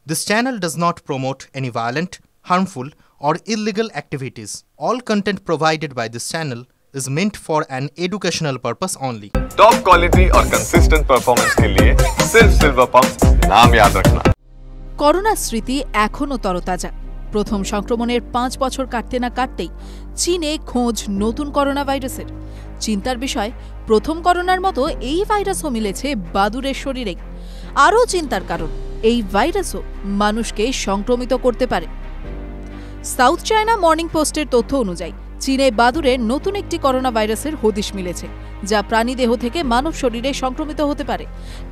This channel does not promote any violent, harmful, or illegal activities. All content provided by this channel is meant for an educational purpose only. Top quality और consistent performance के लिए सिर्फ silver pump नाम याद रखना। Corona স্মৃতি এখনো তরতাজা। প্রথম সংক্রমণের 5 বছর কাটতে না কাটতেই চীনে খোঁজ নতুন করোনা ভাইরাসের। চিন্তার বিষয়, প্রথম করোনার মতো এই ভাইরাসও মিলেছে বাদুড়ের শরীরে। আরও চিন্তার কারণ, এই ভাইরাসও মানুষকে সংক্রমিত করতে পারে। সাউথ চায়না মর্নিং পোস্টের তথ্য অনুযায়ী চীনে বাদুড়ের নতুন একটি করোনা ভাইরাসের হদিশ মিলেছে, যা প্রাণীদেহ থেকে মানব শরীরে সংক্রমিত হতে পারে,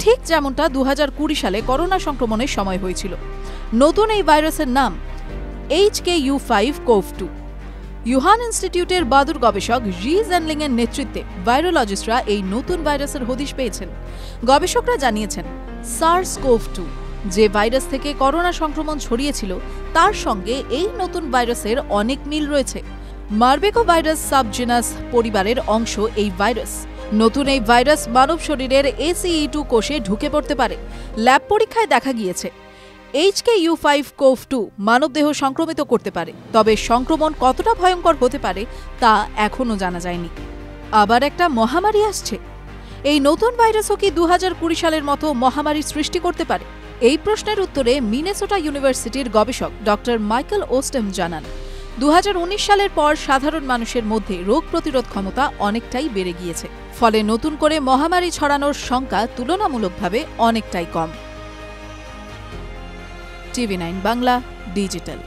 ঠিক যেমনটা 2020 সালে করোনা সংক্রমণের সময় হয়েছিল। নতুন এই ভাইরাসের নাম HKU5CoV2। ইউহান ইনস্টিটিউটের বাদুড় গবেষক জি জেনলিং এর নেতৃত্বে ভাইরোলজিস্টরা এই নতুন ভাইরাসের হদিশ পেয়েছেন। গবেষকরা জানিয়েছেন, SARS-CoV-2 যে ভাইরাস থেকে করোনা সংক্রমণ ছড়িয়েছিল, তার সঙ্গে এই নতুন ভাইরাসের অনেক মিল রয়েছে। মার্বেকো ভাইরাস সাবজিনাস পরিবারের অংশ এই ভাইরাস। নতুন এই ভাইরাস মানব শরীরের ACE2 কোষে ঢুকে পড়তে পারে। ল্যাব পরীক্ষায় দেখা গিয়েছে HKU5CoV2 মানবদেহ সংক্রমিত করতে পারে, তবে সংক্রমণ কতটা ভয়ঙ্কর হতে পারে তা এখনও জানা যায়নি। আবার একটা মহামারী আসছে। এই নতুন ভাইরাসও কি 2020 সালের মতো মহামারী সৃষ্টি করতে পারে? এই প্রশ্নের উত্তরে মিনেসোটা ইউনিভার্সিটির গবেষক ডক্টর মাইকেল ওস্টেম জানান, 2019 সালের পর সাধারণ মানুষের মধ্যে রোগ প্রতিরোধ ক্ষমতা অনেকটাই বেড়ে গিয়েছে, ফলে নতুন করে মহামারী ছড়ানোর শঙ্কা তুলনামূলকভাবে অনেকটাই কম। TV9 Bangla digital.